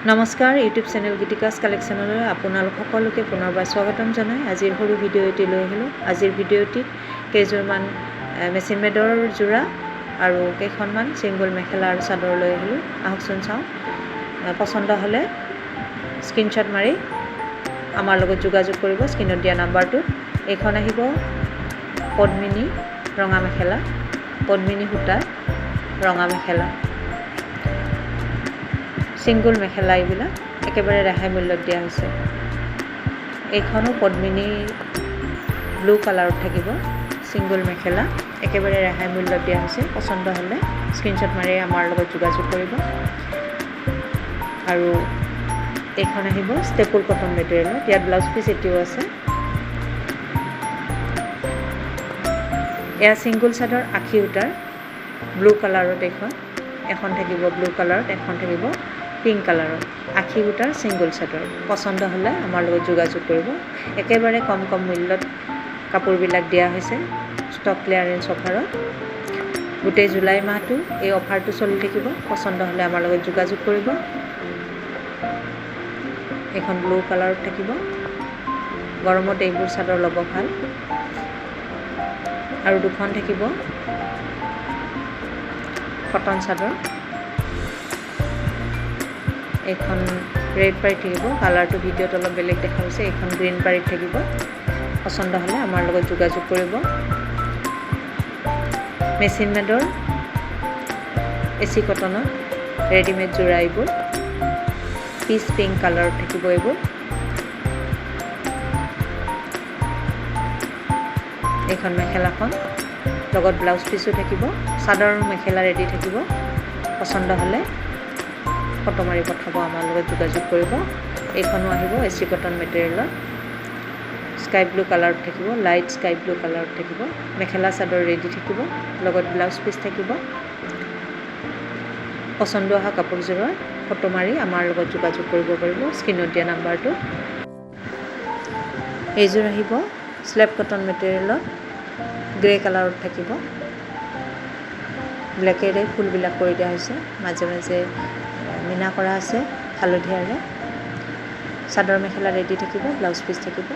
নমস্কাৰ YouTube channel গীতিকাছ কালেকশ্যনলৈ আপোনালোক সকলোকে পুনৰবাৰ স্বাগতম জনাই আজিৰ সৰু ভিডিঅ' এটি লৈ আহিলোঁ। আজিৰ ভিডিঅ'টিত কেইযোৰমান মেচিন মেডৰ যোৰা আৰু কেইখনমান ছিংগল মেখেলা আৰু চাদৰ লৈ আহিলোঁ। আহকচোন চাওঁ। পচন্দ হ'লে স্ক্ৰীনশ্বট মাৰি আমাৰ লগত যোগাযোগ কৰিব স্ক্ৰীনত দিয়া নাম্বাৰটোত। এইখন আহিব পদ্মিনী ৰঙা মেখেলা, পদ্মিনী সূতাৰ ৰঙা মেখেলা, ছিংগল মেখেলা। এইবিলাক একেবাৰে ৰেহাই মূল্যত দিয়া হৈছে। এইখনো পদ্মিনী ব্লু কালাৰত থাকিব, ছিংগল মেখেলা, একেবাৰে ৰেহাই মূল্যত দিয়া হৈছে। পচন্দ হ'লে স্ক্ৰীনশ্বট মাৰি আমাৰ লগত যোগাযোগ কৰিব। আৰু এইখন আহিব ষ্টেপুল কটন মেটেৰিয়েলত, ইয়াত ব্লাউজ পিচ এটিও আছে। এয়া ছিংগল চাদৰ আশী সূতাৰ ব্লু কালাৰত, এখন থাকিব ব্লু কালাৰত, এখন থাকিব পিংক কালাৰত, আশী সূতাৰ ছিংগল চাদৰ। পচন্দ হ'লে আমাৰ লগত যোগাযোগ কৰিব। একেবাৰে কম মূল্যত কাপোৰবিলাক দিয়া হৈছে ষ্টক ক্লিয়াৰেন্স অফাৰত। গোটেই জুলাই মাহটো এই অফাৰটো চলি থাকিব। পচন্দ হ'লে আমাৰ লগত যোগাযোগ কৰিব। এখন ব্লু কালাৰত থাকিব। গৰমত এইবোৰ চাদৰ ল'ব ভাল। আৰু দুখন থাকিব কটন চাদৰ। এইখন ৰেড পাৰি থাকিব, কালাৰটো ভিডিঅ'ত অলপ বেলেগ দেখা হৈছে। এইখন গ্ৰীণ পাৰিত থাকিব। পচন্দ হ'লে আমাৰ লগত যোগাযোগ কৰিব। মেচিন মেডৰ এচি কটনত ৰেডিমেড যোৰা এইবোৰ, পিচ পিংক কালাৰত থাকিব এইবোৰ। এইখন মেখেলাখন লগত ব্লাউজ পিচো থাকিব। চাদৰ আৰু মেখেলা ৰেডি থাকিব। পচন্দ হ'লে ফটো মাৰি পঠাব, আমাৰ লগত যোগাযোগ কৰিব। এইখনো আহিব এচি কটন মেটেৰিয়েলত, স্কাই ব্লু কালাৰত থাকিব, লাইট স্কাই ব্লু কালাৰত থাকিব। মেখেলা চাদৰ ৰেডি থাকিব, লগত ব্লাউজ পিচ থাকিব। পচন্দ অহা কাপোৰযোৰৰ ফটো মাৰি আমাৰ লগত যোগাযোগ কৰিব পাৰিব স্ক্ৰীনত দিয়া নাম্বাৰটো। এইযোৰ আহিব স্লেব কটন মেটেৰিয়েলত, গ্ৰে কালাৰত থাকিব। ব্লেকেৰে ফুলবিলাক কৰি দিয়া হৈছে, মাজে মাজে মিনা কৰা আছে হালধীয়াৰে। চাদৰ মেখেলা ৰেডি থাকিব, ব্লাউজ পিচ থাকিব।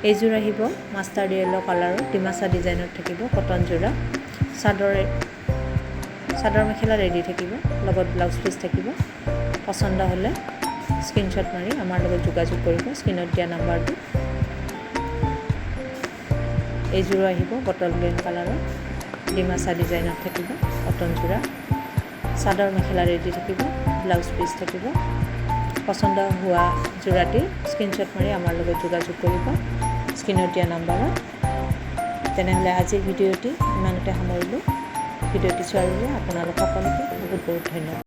এইযোৰ আহিব মাষ্টাৰ্ড য়েল্লো কালাৰৰ ডিমাচা ডিজাইনত থাকিব কটন যোৰা। চাদৰ মেখেলা ৰেডি থাকিব, লগত ব্লাউজ পিচ থাকিব। পচন্দ হ'লে স্ক্ৰীনশ্বট মাৰি আমাৰ লগত যোগাযোগ কৰিব স্ক্ৰীনত দিয়া নাম্বাৰটো। এইযোৰো আহিব বটল গ্ৰীণ কালাৰৰ ডিমাচা ডিজাইনত থাকিব কটন যোৰা। চাদৰ মেখেলা ৰেডি থাকিব, ব্লাউজ পিচ থাকিব। পচন্দ হোৱা যোৰাটি স্ক্ৰীনশ্বট মাৰি আমাৰ লগত যোগাযোগ কৰিব স্ক্ৰীনত দিয়া নাম্বাৰত। তেনেহ'লে আজিৰ ভিডিঅ'টি ইমানতে সামৰিলোঁ। ভিডিঅ'টি চোৱাৰ বাবে আপোনালোক সকলোকে বহুত বহুত ধন্যবাদ।